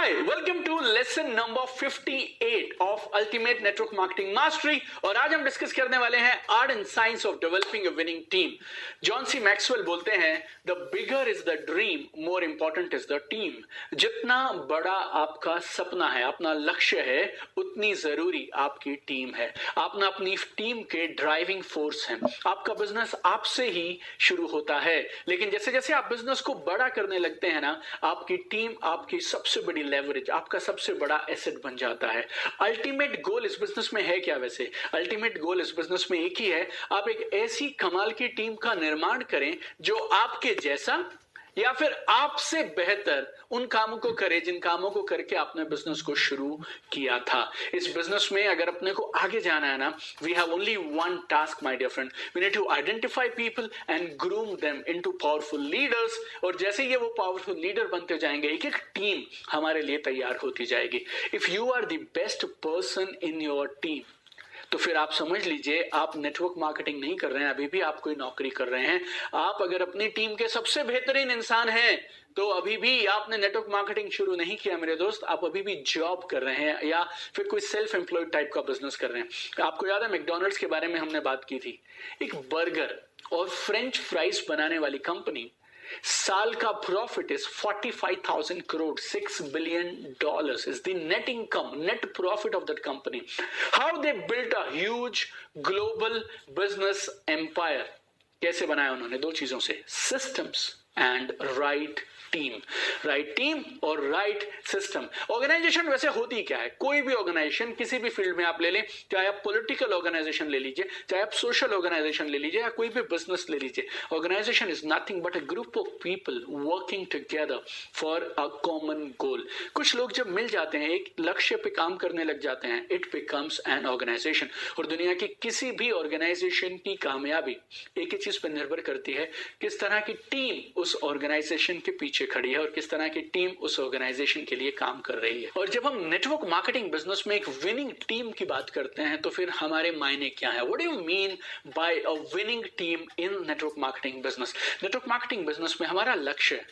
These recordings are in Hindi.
Hi, welcome to lesson number 58 of Ultimate Network Marketing Mastery और आज हम डिस्कस करने वाले हैं art and science of developing a winning team. John C Maxwell बोलते हैं the bigger is the dream, more important is the team. जितना बड़ा आपका सपना है, अपना लक्ष्य है, उतनी जरूरी आपकी टीम है। आप ना अपनी टीम के ड्राइविंग फोर्स हैं। आपका बिजनेस आपसे ही शुरू होता है, लेकिन जैसे जैसे आप बिजनेस को बड़ा करने लगते हैं ना, आपकी टीम आपकी सबसे बड़ी लेवरेज, आपका सबसे बड़ा एसेट बन जाता है। अल्टीमेट गोल इस बिजनेस में है क्या? वैसे अल्टीमेट गोल इस बिजनेस में एक ही है, आप एक ऐसी कमाल की टीम का निर्माण करें जो आपके जैसा या फिर आपसे बेहतर उन कामों को करे जिन कामों को करके आपने बिजनेस को शुरू किया था। इस बिजनेस में अगर अपने को आगे जाना है ना, we have only one task my dear friend, we need to identify people and groom them into powerful leaders. और जैसे ये वो पावरफुल लीडर बनते जाएंगे, एक एक टीम हमारे लिए तैयार होती जाएगी। If you are the best person in your team, तो फिर आप समझ लीजिए आप नेटवर्क मार्केटिंग नहीं कर रहे हैं, अभी भी आप कोई नौकरी कर रहे हैं। आप अगर अपनी टीम के सबसे बेहतरीन इंसान हैं, तो अभी भी आपने नेटवर्क मार्केटिंग शुरू नहीं किया मेरे दोस्त, आप अभी भी जॉब कर रहे हैं या फिर कोई सेल्फ एम्प्लॉयड टाइप का बिजनेस कर रहे हैं। आपको याद है मैकडॉनल्ड्स के बारे में हमने बात की थी, एक बर्गर और फ्रेंच फ्राइज बनाने वाली कंपनी, साल का profit is 45,000 crore, $6 billion is the net income, net profit of that company. How they built a huge global business empire? कैसे बनाया उन्होंने? दो चीजों से, systems and right टीम और राइट सिस्टम। ऑर्गेनाइजेशन वैसे होती क्या है? कोई भी ऑर्गेनाइजेशन किसी भी फील्ड में आप ले लें, चाहे आप पॉलिटिकल ऑर्गेनाइजेशन ले लीजिए, चाहे आप सोशल ऑर्गेनाइजेशन ले लीजिए, या कोई भी बिजनेस ले लीजिए, organisation is nothing but a group of people working together for a common goal. कुछ लोग जब मिल जाते हैं, एक लक्ष्य पे काम करने लग जाते हैं, इट बिकम्स एन ऑर्गेनाइजेशन। और दुनिया की किसी भी ऑर्गेनाइजेशन की कामयाबी एक ही चीज पर निर्भर करती है, किस तरह की टीम उस ऑर्गेनाइजेशन के पीछे खड़ी है और किस तरह की टीम उस ऑर्गेनाइजेशन के लिए काम कर रही है। और जब हम नेटवर्क मार्केटिंग बिजनेस में एक विनिंग टीम की बात करते हैं, तो फिर हमारे मायने क्या है? What do you mean by a winning team in network marketing business? Network marketing business में हमारा लक्ष्य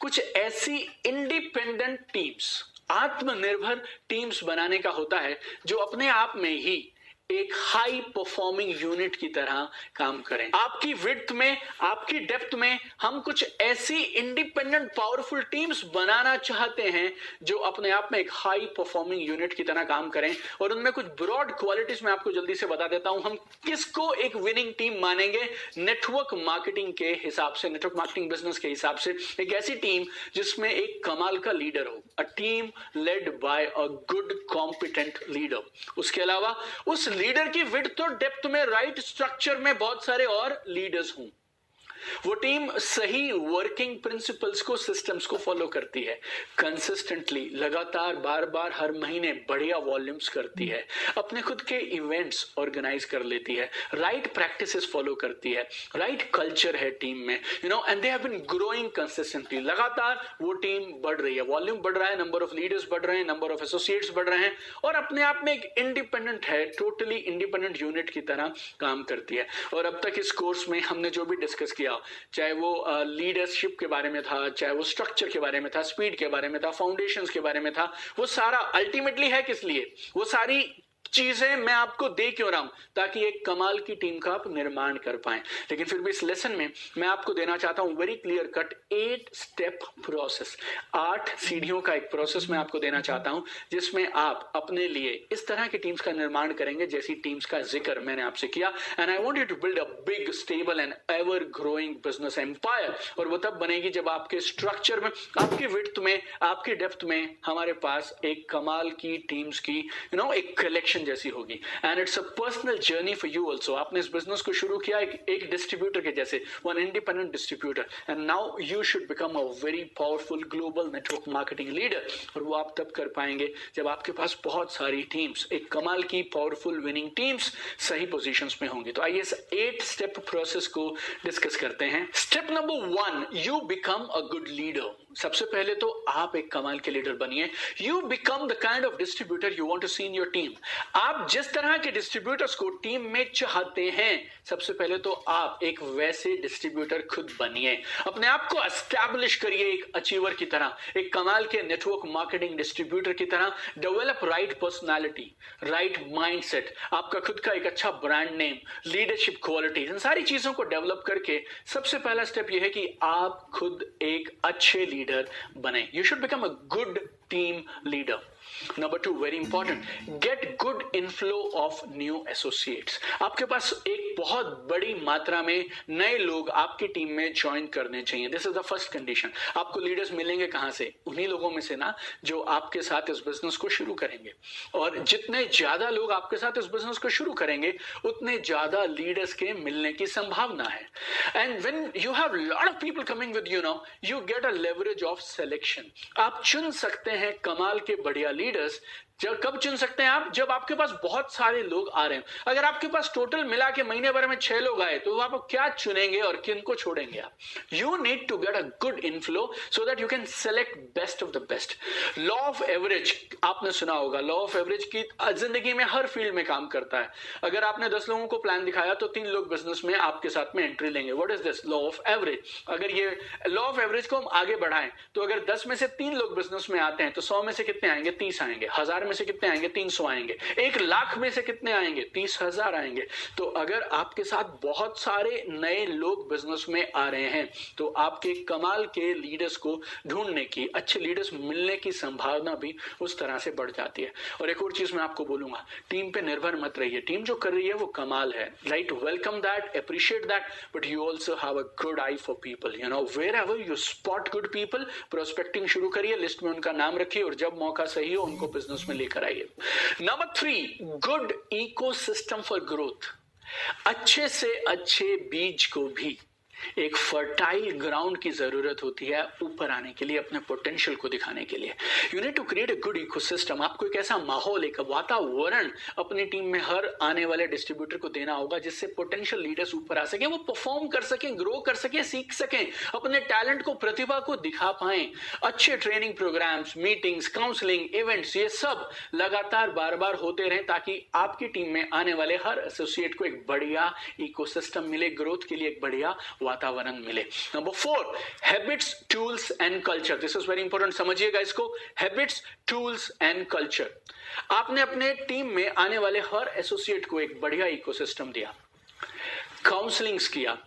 कुछ ऐसी इंडिपेंडेंट टीम्स, आत्मनिर्भर टीम्स बनाने का होता है जो अपने आप में ही एक हाई परफॉर्मिंग यूनिट की तरह काम करें। आपकी विड्थ में, आपकी डेप्थ में हम कुछ ऐसी इंडिपेंडेंट पावरफुल टीम्स बनाना चाहते हैं जो अपने आप में एक हाई परफॉर्मिंग यूनिट की तरह काम करें। और उनमें कुछ ब्रॉड क्वालिटीज मैं आपको जल्दी से बता देता हूं। हम किसको एक विनिंग टीम मानेंगे नेटवर्क मार्केटिंग के हिसाब से, नेटवर्क मार्केटिंग बिजनेस के हिसाब से? एक ऐसी टीम जिसमें एक कमाल का लीडर हो, a team led by a good competent leader. उसके अलावा उस लीडर की विड्थ और डेप्थ में, राइट स्ट्रक्चर में बहुत सारे और लीडर्स हों। वो टीम सही वर्किंग प्रिंसिपल्स को, सिस्टम्स को फॉलो करती है, कंसिस्टेंटली, लगातार, बार बार, हर महीने बढ़िया वॉल्यूम्स करती है, अपने खुद के इवेंट्स ऑर्गेनाइज कर लेती है, राइट प्रैक्टिसेस फॉलो करती है, राइट कल्चर है टीम में, you know, and they have been growing consistently. लगातार वो टीम बढ़ रही है, वॉल्यूम बढ़ रहा है, नंबर ऑफ लीडर्स बढ़ रहे हैं, नंबर ऑफ एसोसिएट्स बढ़ रहे हैं, और अपने आप में एक इंडिपेंडेंट है, टोटली इंडिपेंडेंट यूनिट की तरह काम करती है। और अब तक इस कोर्स में हमने जो भी डिस्कस किया, चाहे वो लीडरशिप के बारे में था, चाहे वो स्ट्रक्चर के बारे में था, स्पीड के बारे में था, फाउंडेशंस के बारे में था, वो सारा अल्टीमेटली है किस लिए? वो सारी चीजें मैं आपको दे क्यों रहा हूं? ताकि एक कमाल की टीम का आप निर्माण कर पाएं। लेकिन फिर भी इस लेसन में मैं आपको देना चाहता हूं very clear cut 8 step process, 8 सीढ़ियों का एक प्रोसेस मैं आपको देना चाहता हूं, जिसमें आप अपने लिए इस तरह की टीम्स का निर्माण करेंगे जैसी टीम्स का जिक्र मैंने आपसे किया। And I want you to build a big, stable and ever growing business empire. और वो तब बनेगी जब आपके स्ट्रक्चर में, आपकी विड्थ में, आपकी डेप्थ में हमारे पास एक कमाल की टीम्स की, यू नो, एक कलेक्शन जैसी होगी। And it's a personal journey for you also. आपने इस बिजनेस को शुरू किया एक डिस्ट्रीब्यूटर के जैसे, one independent distributor, and now you should become a very powerful global network marketing leader. और वो आप तब कर पाएंगे जब आपके पास बहुत सारी टीम्स, एक कमाल की पावरफुल विनिंग टीम्स सही पोजीशंस में होंगी। तो आइए इस 8 स्टेप प्रोसेस को डिस्कस करते हैं। Step number 1, you become a good leader. सबसे पहले तो आप एक कमाल के लीडर बनिए। You become the kind of distributor you want to see in your team. आप जिस तरह के डिस्ट्रीब्यूटर्स को टीम में चाहते हैं, सबसे पहले तो आप एक वैसे डिस्ट्रीब्यूटर खुद बनिए। अपने आप को एस्टैब्लिश करिए एक अचीवर की तरह, एक कमाल के नेटवर्क मार्केटिंग डिस्ट्रीब्यूटर की तरह। Develop right personality, right mindset, आपका खुद का एक अच्छा ब्रांड नेम, लीडरशिप क्वालिटी, इन सारी चीजों को डेवलप करके सबसे पहला स्टेप यह है कि आप खुद एक अच्छे लीडर बने। You should become a good team leader. Number 2, very important, get good inflow of new associates. आपके पास एक बहुत बड़ी मात्रा में नए लोग आपकी टीम में ज्वाइन करने चाहिए। This is the first condition. आपको लीडर्स मिलेंगे कहां से? उन्हीं लोगों में से ना जो आपके साथ इस बिजनेस को शुरू करेंगे। और जितने ज्यादा लोग आपके साथ इस बिजनेस को शुरू करेंगे, उतने ज्यादा लीडर्स के मिलने की संभावना है। And when you have lot of people coming with you, now you get a leverage of selection. आप चुन सकते हैं कमाल के बढ़िया लीडर्स। जब कब चुन सकते हैं आप? जब आपके पास बहुत सारे लोग आ रहे हैं। अगर आपके पास टोटल मिला के महीने भर में 6 लोग आए, तो आप क्या चुनेंगे और किन को छोड़ेंगे आप? You need to get a good inflow so that you can select best of the best. Law of average आपने सुना होगा। लॉ ऑफ एवरेज की जिंदगी में हर फील्ड में काम करता है। अगर आपने 10 लोगों को प्लान दिखाया तो 3 लोग बिजनेस में आपके साथ में एंट्री लेंगे। What is this? Law of average. अगर ये लॉ ऑफ एवरेज को हम आगे बढ़ाएं तो अगर 10 में से 3 लोग बिजनेस में आते हैं तो 100 में से कितने आएंगे? 30 आएंगे। 1000 में से कितने आएंगे? 300 आएंगे। 1 लाख में से कितने आएंगे? 30,000 आएंगे। तो अगर आपके साथ बहुत सारे नए लोग बिजनेस में आ रहे हैं तो आपके कमाल के लीडर्स को ढूंढने की, अच्छे लीडर्स मिलने की संभावना भी उस तरह से बढ़ जाती है। और एक और चीज मैं आपको बोलूंगा, टीम पे निर्भर मत रहिए। टीम जो कर रही है वो कमाल है, right? Welcome that, appreciate that, but you also have a good eye for people. You know, wherever you spot good people, prospecting शुरू करिए, लिस्ट में उनका नाम रखिए और जब मौका सही हो उनको बिजनेस में लेकर आइए। Number 3, good ecosystem for growth. अच्छे से अच्छे बीज को भी एक फर्टाइल ग्राउंड की जरूरत होती है ऊपर आने के लिए, अपने पोटेंशियल को दिखाने के लिए। You need to create a good ecosystem. आपको एक ऐसा माहौल, एक वातावरण अपनी टीम में हर आने वाले डिस्ट्रीब्यूटर को देना होगा जिससे पोटेंशियल लीडर्स ऊपर आ सके, वो परफॉर्म कर सकें, ग्रो कर सकें, सीख सकें, अपने टैलेंट को, प्रतिभा को दिखा पाएं। अच्छे training programmes, meetings, counselling, events, ये सब लगातार बार बार होते रहें ताकि आपकी टीम में आने वाले हर एसोसिएट को एक बढ़िया इकोसिस्टम मिले, ग्रोथ के लिए एक बढ़िया वातावरण मिले। Number 4, habits, tools and culture. This is very important, समझिएगा इसको। Habits, tools and culture. आपने अपने टीम में आने वाले हर एसोसिएट को एक बढ़िया इकोसिस्टम दिया, काउंसलिंग्स किया,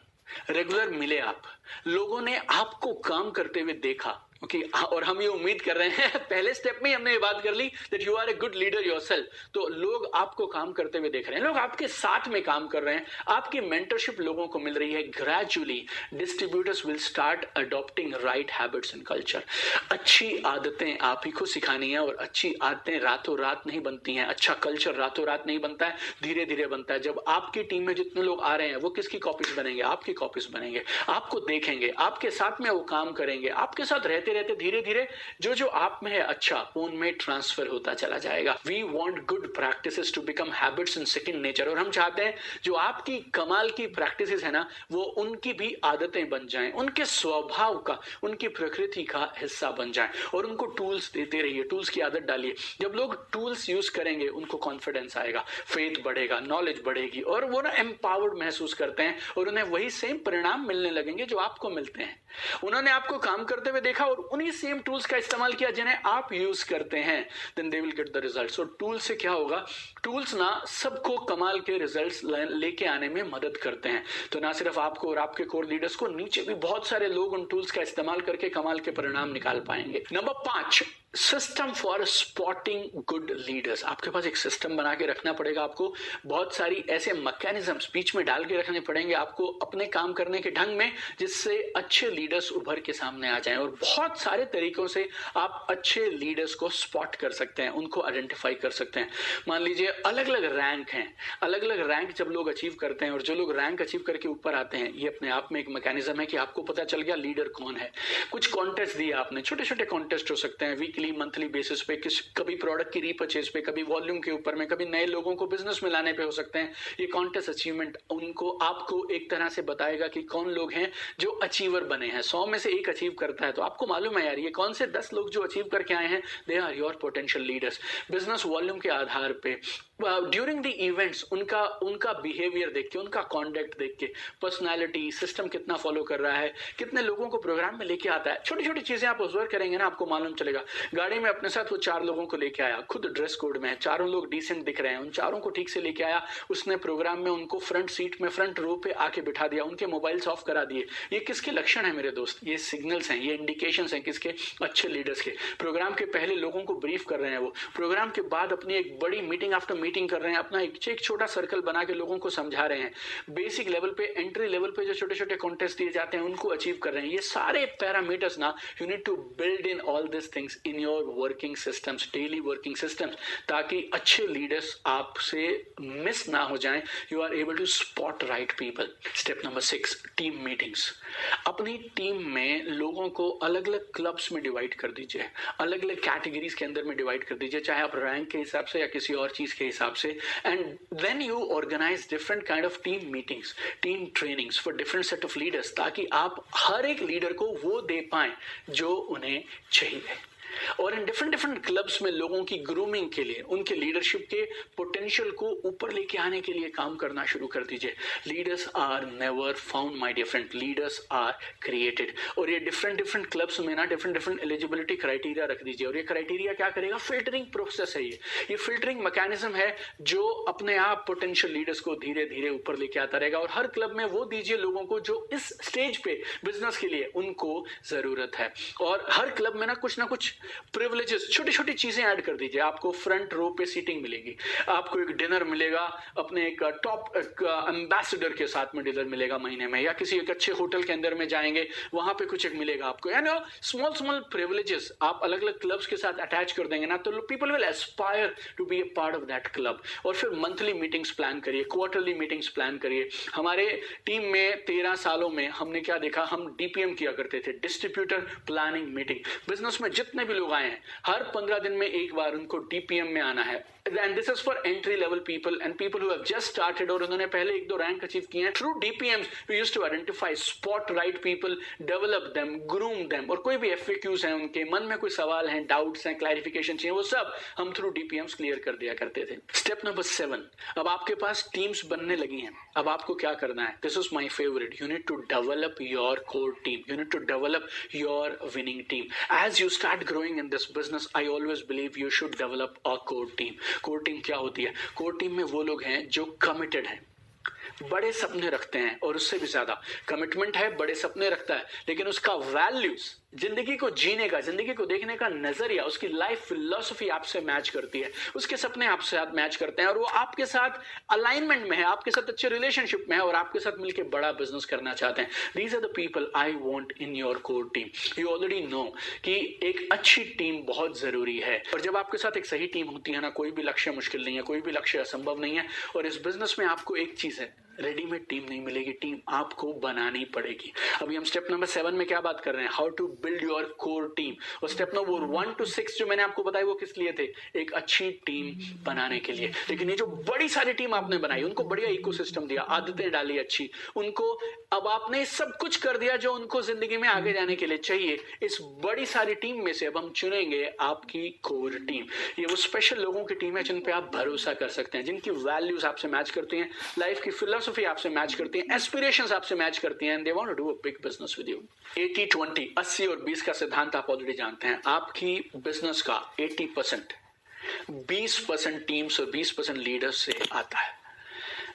रेगुलर मिले आप, लोगों ने आपको काम करते हुए देखा। ओके, और हम ये उम्मीद कर रहे हैं, पहले स्टेप में ही हमने ये बात कर ली that you are a good leader yourself. तो लोग आपको काम करते हुए देख रहे हैं, लोग आपके साथ में काम कर रहे हैं, आपकी मेंटरशिप लोगों को मिल रही है। Gradually distributors will start adopting right habits and culture. अच्छी आदतें आप ही को सिखानी है और अच्छी आदतें रातों रात नहीं बनती हैं। अच्छा कल्चर रातों रात नहीं बनता है, धीरे धीरे बनता है। जब आपकी टीम में जितने लोग आ रहे हैं वो किसकी कॉपीज बनेंगे? आपकी कॉपीज बनेंगे। आपको देखेंगे, आपके साथ में वो काम करेंगे, आपके साथ रहते रहते धीरे धीरे जो जो आप में है अच्छा उनमें ट्रांसफर होता चला जाएगा। We want good practices to become habits in second nature. और हम चाहते हैं जो आपकी कमाल की प्रैक्टिसेस है ना, वो उनकी भी आदतें बन जाएं, उनके स्वभाव का, उनकी प्रकृति का हिस्सा बन जाएं। और उनको टूल्स देते रहिए, टूल्स की आदत डालिए। जब लोग टूल्स यूज करेंगे उनको कॉन्फिडेंस आएगा, फेथ बढ़ेगा, नॉलेज बढ़ेगी और वो ना एम्पावर्ड महसूस करते हैं और उन्हें वही सेम परिणाम मिलने लगेंगे जो आपको मिलते हैं। उन्होंने आपको काम करते हुए देखा और उन्हीं सेम टूल्स का इस्तेमाल किया जिन्हें आप यूज करते हैं, then they will get the results. और टूल से क्या होगा? टूल्स ना सबको कमाल के रिजल्ट्स लेके आने में मदद करते हैं। तो ना सिर्फ आपको और आपके कोर लीडर्स को, नीचे भी बहुत सारे लोग उन टूल्स का इस्तेमाल करके कमाल के परिणाम निकाल पाएंगे। Number 5, system for spotting good leaders. आपके पास एक सिस्टम बना के रखना पड़ेगा आपको। बहुत सारी ऐसे मैकेनिज्म्स बीच में डाल के रखने पड़ेंगे आपको अपने काम करने के ढंग में, जिससे अच्छे लीडर्स उभर के सामने आ जाएं। और बहुत सारे तरीकों से आप अच्छे लीडर्स को स्पॉट कर सकते हैं, उनको आइडेंटिफाई कर सकते हैं। मान लीजिए अलग अलग रैंक हैं, अलग अलग रैंक जब लोग अचीव करते हैं और जो लोग रैंक अचीव करके ऊपर आते हैं, ये अपने आप में एक मैकेनिज्म है कि आपको पता चल गया लीडर कौन है। कुछ कॉन्टेस्ट दिया आपने, छोटे छोटे कॉन्टेस्ट हो सकते हैं, वीकली क्वार्टरली मंथली बेसिस पे, कभी प्रोडक्ट की रीपर्चेज पे, कभी वॉल्यूम के ऊपर में, कभी नए लोगों को बिजनेस में लाने पे हो सकते हैं। ये कॉन्टेस्ट अचीवमेंट उनको आपको एक तरह से बताएगा कि कौन लोग हैं जो अचीवर बने हैं। 100 में से एक अचीव करता है तो आपको मालूम है यार ये कौन से 10 लोग जो अचीव करके आए हैं, they are your potential leaders. Business volume के आधार पे ड्यूरिंग द इवेंट्स उनका बिहेवियर देख के, उनका कॉन्डक्ट देख के, पर्सनालिटी, सिस्टम कितना फॉलो कर रहा है, कितने लोगों को प्रोग्राम में लेके आता है, छोटी छोटी चीजें आप ऑब्जर्व करेंगे ना, आपको मालूम चलेगा। गाड़ी में अपने साथ वो 4 लोगों को लेके आया, खुद ड्रेस कोड में है, चारों लोग डिसेंट दिख रहे हैं, उन चारों को ठीक से लेके आया, उसने प्रोग्राम में उनको फ्रंट सीट में, फ्रंट रो पे आके बिठा दिया, उनके मोबाइल्स ऑफ करा दिए। ये किसके लक्षण है मेरे दोस्त? ये सिग्नल्स हैं, ये इंडिकेशंस हैं किसके? अच्छे लीडर्स के। प्रोग्राम के पहले लोगों को ब्रीफ कर रहे हैं, वो प्रोग्राम के बाद अपनी एक बड़ी मीटिंग आफ्टर मीटिंग कर रहे हैं, अपना एक छोटा सर्कल बना के लोगों को समझा रहे हैं। बेसिक लेवल पे, एंट्री लेवल पे जो छोटे छोटे कॉन्टेस्ट दिए जाते हैं उनको अचीव कर रहे हैं। ये सारे पैरामीटर्स ना, you need to build in all this things in your working systems, daily working systems, ताकि अच्छे लीडर्स आपसे मिस ना हो जाएं। You are able to spot right people. Step number 6, team meetings. अपनी टीम में लोगों को अलग अलग क्लब्स में डिवाइड कर दीजिए, अलग अलग कैटेगरीज के अंदर में डिवाइड कर दीजिए, चाहे आप रैंक के हिसाब से या किसी और चीज के हिसाब से। And then you organise different kind of team meetings, team trainings for different set of leaders, ताकि आप हर एक लीडर को वो दे पाएं जो उन्हें चाहिए। और इन डिफरेंट डिफरेंट क्लब्स में लोगों की ग्रूमिंग के लिए, उनके लीडरशिप के पोटेंशियल को ऊपर लेके आने के लिए काम करना शुरू कर दीजिए। Leaders are never found my dear friend, leaders are created. और ये डिफरेंट डिफरेंट क्लब्स में ना डिफरेंट डिफरेंट एलिजिबिलिटी क्राइटेरिया रख दीजिए। और ये क्राइटेरिया क्या करेगा? फिल्टरिंग प्रोसेस है ये फिल्टरिंग मैकेनिज्म है जो अपने आप पोटेंशियल लीडर्स को धीरे धीरे ऊपर लेके आता रहेगा। और हर क्लब में वो दीजिए लोगों को जो इस स्टेज पे बिजनेस के लिए उनको जरूरत है। और हर क्लब में ना कुछ प्रिविलेजेस, छोटी छोटी चीजें ऐड कर दीजिए। आपको फ्रंट रो पे सीटिंग मिलेगी, आपको एक डिनर मिलेगा, अपने एक टॉप एम्बेसडर के साथ में डिनर मिलेगा महीने में, या किसी एक अच्छे होटल के अंदर में जाएंगे वहां पे कुछ एक मिलेगा आपको। यानी स्मॉल स्मॉल प्रिविलेजेस आप अलग अलग क्लब्स के साथ अटैच कर देंगे ना, तो people will aspire to be a part of that club. और फिर मंथली मीटिंग्स प्लान करिए, क्वार्टरली मीटिंग्स प्लान करिए। हमारे टीम में 13 सालों में हमने क्या देखा, हम डीपीएम किया करते थे, डिस्ट्रीब्यूटर प्लानिंग मीटिंग। बिजनेस में जितने भी लोग आए हैं हर 15 दिन में एक बार उनको डीपीएम में आना है। And this is for entry level people and people who have just started और उन्होंने पहले 1-2 रैंक अचीव किए हैं। Through DPMs we used to identify, spot right people, develop them, groom them। और कोई भी FAQs हैं, उनके मन में कोई सवाल हैं, डाउट्स हैं, क्लैरिफिकेशन चाहिए, वो सब हम थ्रू DPMs क्लियर कर दिया करते थे। स्टेप नंबर 7, अब आपके पास टीम्स बनने लगी हैं, अब आपको क्या करना है? This is my favourite. You need to develop your core team, you need to develop your winning team. As you start growing in this business, I always believe you should develop a core team. Core team क्या होती है? कोर टीम में वो लोग हैं जो कमिटेड हैं, बड़े सपने रखते हैं, और उससे भी ज्यादा कमिटमेंट है, बड़े सपने रखता है, लेकिन उसका वैल्यूज, जिंदगी को जीने का, जिंदगी को देखने का नजरिया, उसकी लाइफ फिलॉसफी आपसे मैच करती है, उसके सपने आपसे साथ मैच करते हैं, और वो आपके साथ अलाइनमेंट में है, आपके साथ अच्छे रिलेशनशिप में है, और आपके साथ मिलकर बड़ा बिजनेस करना चाहते हैं। These are the people I want in your core team. You already know कि एक अच्छी टीम बहुत जरूरी है, और जब आपके साथ एक सही टीम होती है ना, कोई भी लक्ष्य मुश्किल नहीं है, कोई भी लक्ष्य असंभव नहीं है। और इस बिजनेस में आपको एक चीज है, रेडीमेड टीम नहीं मिलेगी, टीम आपको बनानी पड़ेगी। अभी हम स्टेप नंबर 7 में क्या बात कर रहे हैं? How to build your core team. और स्टेप नंबर 1 to 6 जो मैंने आपको बताया वो किस लिए थे? एक अच्छी टीम बनाने के लिए। लेकिन ये जो बड़ी सारी टीम आपने बनाई, उनको बढ़िया इकोसिस्टम दिया, आदतें डाली अच्छी, उनको अब आपने सब कुछ कर दिया जो उनको जिंदगी में आगे जाने के लिए चाहिए। इस बड़ी सारी टीम में से अब हम चुनेंगे आपकी कोर टीम। ये वो स्पेशल लोगों की टीम है जिन पे आप भरोसा कर सकते हैं, जिनकी वैल्यूज आपसे मैच करती हैं, लाइफ की फिलॉसफी आपसे मैच करती हैं, एस्पिरेशंस आपसे मैच करती हैं, and they want to do a big business with you. 80-20, 80 और 20 का सिद्धांत आप ऑलरेडी जानते हैं। आपकी बिजनेस का 80% 20% टीम्स और 20% लीडर्स से आता है।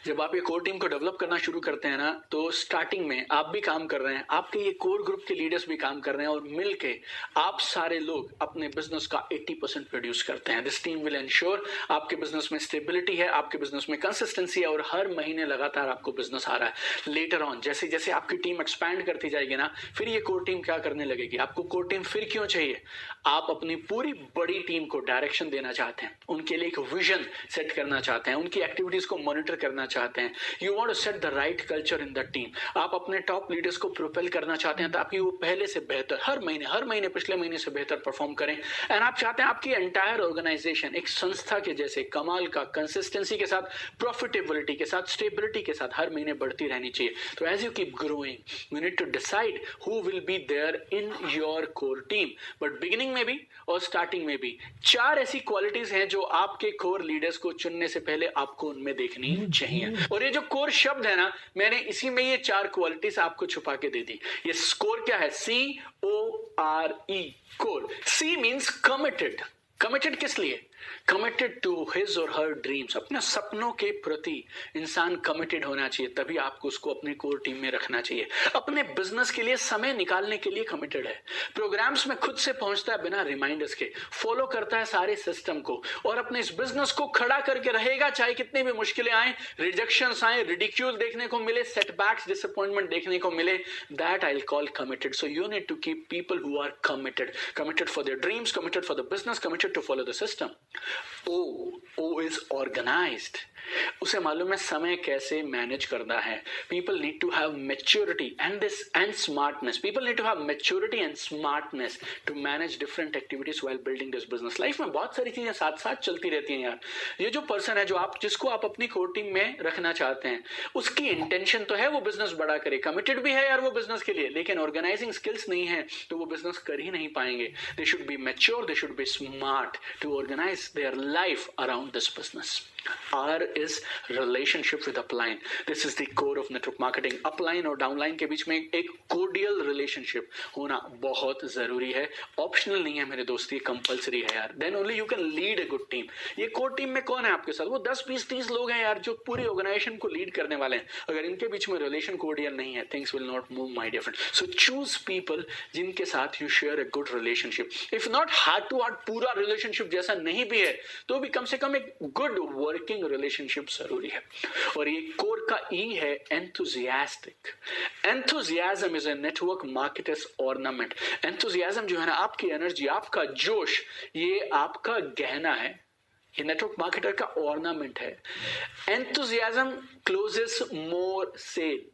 जब आप ये कोर टीम को डेवलप करना शुरू करते हैं ना, तो स्टार्टिंग में आप भी काम कर रहे हैं, आपके ये कोर ग्रुप के लीडर्स भी काम कर रहे हैं, और मिलके आप सारे लोग अपने बिजनेस का 80% प्रोड्यूस करते हैं। दिस टीम विल एंश्योर आपके बिजनेस में स्टेबिलिटी है, आपके बिजनेस में कंसिस्टेंसी है, और हर महीने लगातार आपको बिजनेस आ रहा है। लेटर ऑन जैसे जैसे आपकी टीम एक्सपैंड करती जाएगी ना, फिर ये कोर टीम क्या करने लगेगी? आपको कोर टीम फिर क्यों चाहिए? आप अपनी पूरी बड़ी टीम को डायरेक्शन देना चाहते हैं, उनके लिए एक विजन सेट करना चाहते हैं, उनकी एक्टिविटीज को मॉनिटर करना चाहते हैं, you want to set the right culture in the team, आप अपने टॉप लीडर्स को प्रोपेल करना चाहते हैं ताकि वो पहले से बेहतर हर महीने पिछले महीने से बेहतर परफॉर्म करें, एंड आप चाहते हैं आपकी एंटायर ऑर्गेनाइजेशन एक संस्था के जैसे कमाल का कंसिस्टेंसी के साथ, प्रॉफिटेबिलिटी के साथ, स्टेबिलिटी के साथ हर महीने बढ़ती रहनी चाहिए। तो as you keep growing you need to decide who will be there in your core team, but beginning में भी और स्टार्टिंग में भी 4 ऐसी क्वालिटीज हैं जो आपके कोर लीडर्स को चुनने से पहले आपको उनमें देखनी चाहिए। और ये जो कोर शब्द है ना, मैंने इसी में ये 4 क्वालिटीज आपको छुपा के दे दी। ये स्कोर क्या है? CORE, core. C means committed. Committed किस लिए? कमिटेड टू हिज और हर ड्रीम्स, अपने सपनों के प्रति इंसान कमिटेड होना चाहिए, तभी आपको उसको अपनी कोर टीम में रखना चाहिए। अपने बिजनेस के लिए समय निकालने के लिए कमिटेड है, प्रोग्राम्स में खुद से पहुंचता है बिना रिमाइंडर्स के, फॉलो करता है सारे सिस्टम को, और अपने इस बिजनेस को खड़ा करके रहेगा चाहे कितनी भी मुश्किलें आए, रिजेक्शंस आए, रिडिक्यूल देखने को मिले, सेटबैक्स, डिसअपॉइंटमेंट देखने को मिले, that I will call committed. So you need to keep people who are committed for their dreams, committed for the business, committed to follow the system. O is organized, उसे मालूम है समय कैसे मैनेज करना है। People need to have maturity and smartness, people need to have maturity and smartness to manage different activities while building this business. Life में बहुत सारी चीजें साथ साथ चलती रहती हैं यार। ये जो पर्सन है जिसको आप अपनी कोर टीम में रखना चाहते हैं, उसकी इंटेंशन तो है वो बिजनेस बड़ा करे, कमिटेड भी है यार वो बिजनेस के लिए, लेकिन ऑर्गेनाइजिंग स्किल्स नहीं है तो वो बिजनेस कर ही नहीं पाएंगे। They should be mature, they should be smart to organise their life around this business. R is relationship with upline. This is the core of network marketing. Upline और downline के बीच में एक cordial relationship होना बहुत जरूरी है, ऑप्शनल नहीं है मेरे दोस्त, ये कंपलसरी है यार। Then only you can lead a good team. ये कोर टीम में कौन है आपके साथ? वो 10, 20, 30 लोग हैं यार जो पूरी ऑर्गेनाइजेशन को लीड करने वाले हैं। अगर इनके बीच में रिलेशन cordial नहीं है, things will not move my dear friend. So choose people जिनके साथ you share a good relationship. If not heart to heart पूरा relationship जैसा नहीं भी है, तो भी कम से कम एक good वर्किंग रिलेशनशिप जरूरी है। और ये कोर का ई है enthusiastic. Enthusiasm is a network marketers ornament. Enthusiasm जो है ना, आपकी एनर्जी, आपका जोश, ये आपका गहना है, ये नेटवर्क मार्केटर का ऑर्नामेंट है। एंथुजियाज्म क्लोजेस मोर सेल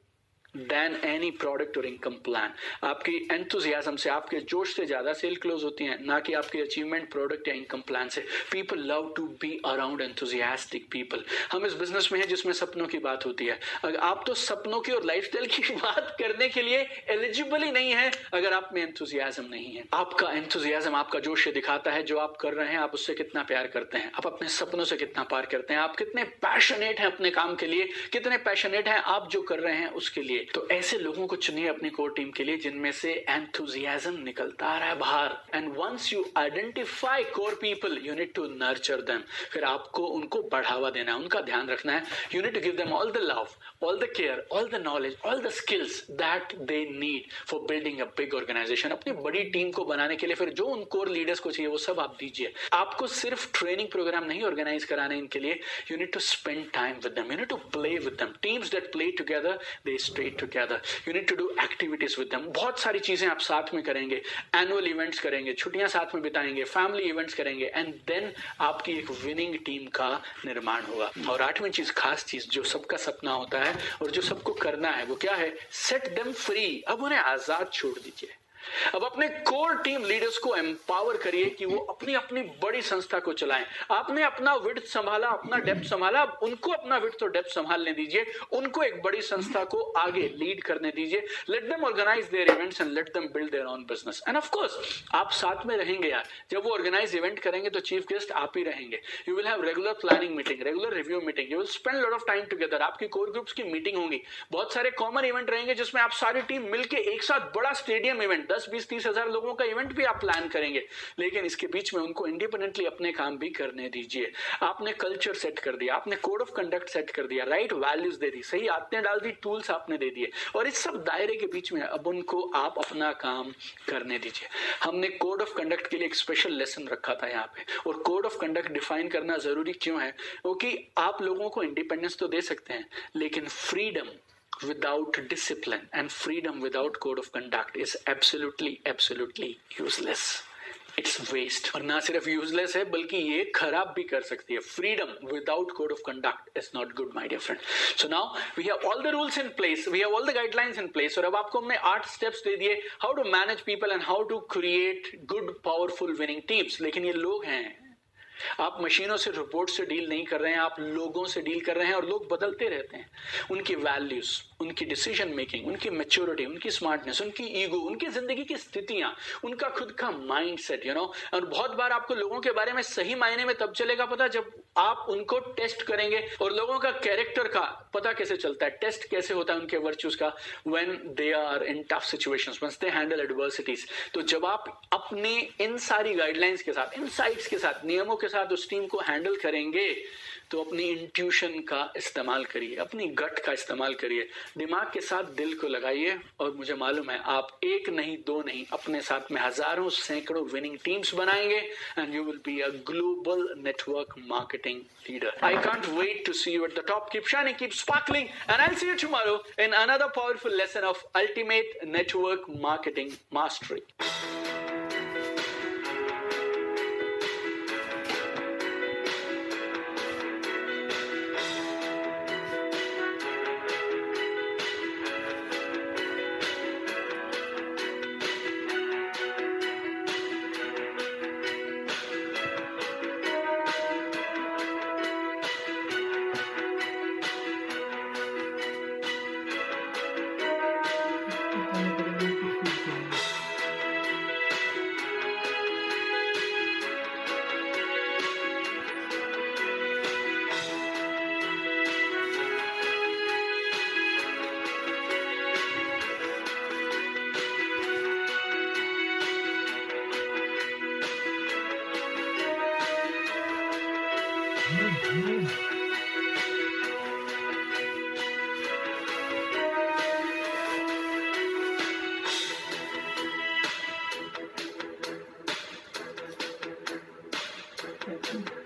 देन एनी प्रोडक्ट और इनकम प्लान। आपकी एंथुजियाज्म से, आपके जोश से ज्यादा सेल क्लोज होती हैं, ना कि आपकी अचीवमेंट, प्रोडक्ट या इनकम प्लान से। People love to be around enthusiastic people. हम इस बिजनेस में हैं जिसमें सपनों की बात होती है। अगर आप तो सपनों की और लाइफस्टाइल की बात करने के लिए एलिजिबल ही नहीं है अगर आप में एंथुजियाज्म नहीं है। आपका एंथुजियाज्म, आपका जोश दिखाता है जो आप कर रहे हैं, आप उससे कितना प्यार करते हैं, आप अपने सपनों से कितना प्यार करते हैं, आप कितने पैशनेट हैं अपने काम के लिए, कितने पैशनेट हैं आप जो कर रहे हैं उसके लिए। तो ऐसे लोगों को चुनिए अपनी कोर टीम के लिए जिनमें से एंथुजियाज्म निकलता आ रहा है बाहर। And once you identify core people, you need to nurture them. फिर आपको उनको बढ़ावा देना है, उनका ध्यान रखना है। You need to give them all the love, all the care, all the knowledge, all the skills that they need for building a big organisation. अपनी बड़ी टीम को बनाने के लिए फिर जो उन कोर लीडर्स को चाहिए वो सब आप दीजिए। आपको सिर्फ ट्रेनिंग प्रोग्राम नहीं ऑर्गेनाइज कराने इनके लिए, you need to spend time with them, you need to play with them. Teams that play together they stay together. You need to do activities with them. बहुत सारी चीजें आप साथ में करेंगे, एनुअल इवेंट्स करेंगे, छुट्टियां साथ में बिताएंगे, फैमिली इवेंट्स करेंगे, एंड देन आपकी एक विनिंग टीम का निर्माण होगा। और 8वीं चीज, खास चीज जो सबका सपना होता है और जो सबको करना है, वो क्या है? Set them free. अब उन्हें आजाद छोड़ दीजिए। अब अपने कोर टीम लीडर्स को एम्पावर करिए कि वो अपनी अपनी बड़ी संस्था को चलाएं। आपने अपना विड्थ संभाला, अपना डेप्थ संभाला, अब उनको अपना विड्थ और डेप्थ संभालने दीजिए, उनको एक बड़ी संस्था को आगे लीड करने दीजिए। Let them organise their events and let them build their own business. And of course आप साथ में रहेंगे यार। जब वो ऑर्गेनाइज इवेंट करेंगे तो चीफ गेस्ट आप ही रहेंगे। You will have regular planning meeting, regular review meeting, you will spend lot of time together. आपकी कोर ग्रुप्स की मीटिंग होंगी, बहुत सारे कॉमन इवेंट रहेंगे जिसमें आप सारी टीम मिलकर एक साथ बड़ा स्टेडियम इवेंट, 10, 20, 30 हजार लोगों का इवेंट भी आप प्लान करेंगे। लेकिन इसके बीच में उनको इंडिपेंडेंटली अपने काम भी करने दीजिए। आपने कल्चर सेट कर दिया, आपने कोड ऑफ कंडक्ट सेट कर दिया, राइट वैल्यूज दे दी, सही आदतें डाल दी, टूल्स आपने दे दिए, और इस सब दायरे के बीच में अब उनको आप अपना काम करने दीजिए। हमने कोड ऑफ कंडक्ट के लिए एक स्पेशल लेसन रखा था यहाँ पे। और कोड ऑफ कंडक्ट डिफाइन करना जरूरी क्यों है? क्योंकि आप लोगों को इंडिपेंडेंस तो दे सकते हैं, लेकिन freedom without discipline and freedom without code of conduct is absolutely useless. It's waste, और ना सिर्फ यूजलेस है बल्कि ये खराब भी कर सकती है। Freedom without code of conduct is not good my dear friend. So now we have all the rules in place, we have all the guidelines in place, और अब आपको हमने 8 स्टेप्स दे दिए how to manage people and how to create good powerful winning teams. लेकिन ये लोग हैं, आप मशीनों से, रिपोर्ट से डील नहीं कर रहे हैं, आप लोगों से डील कर रहे हैं, और लोग बदलते रहते हैं। उनकी वैल्यूज, उनकी डिसीजन मेकिंग, उनकी मैच्योरिटी, उनकी स्मार्टनेस, उनकी ईगो, उनकी जिंदगी की स्थितियां, उनका खुद का माइंडसेट, और बहुत बार आपको लोगों के बारे में सही मायने में तब चलेगा पता जब आप उनको टेस्ट करेंगे। और लोगों का कैरेक्टर का पता कैसे चलता है, टेस्ट कैसे होता है उनके वर्च्यूज का, when they are in tough situations, when they handle adversities. तो जब आप अपने इन सारी गाइडलाइंस के साथ, इनसाइट्स के साथ, नियमों के साथ उस टीम को हैंडल करेंगे तो अपनी इंट्यूशन का इस्तेमाल करिए, अपनी गट का इस्तेमाल करिए, दिमाग के साथ दिल को लगाइए। और मुझे मालूम है आप एक नहीं, दो नहीं, अपने साथ में हजारों, सैकड़ों विनिंग टीम्स बनाएंगे and you will be a global network marketing leader. I can't wait to see you at the top. Keep shining, keep sparkling, and I'll see you tomorrow in another powerful lesson of Ultimate Network Marketing Mastery. Thank you.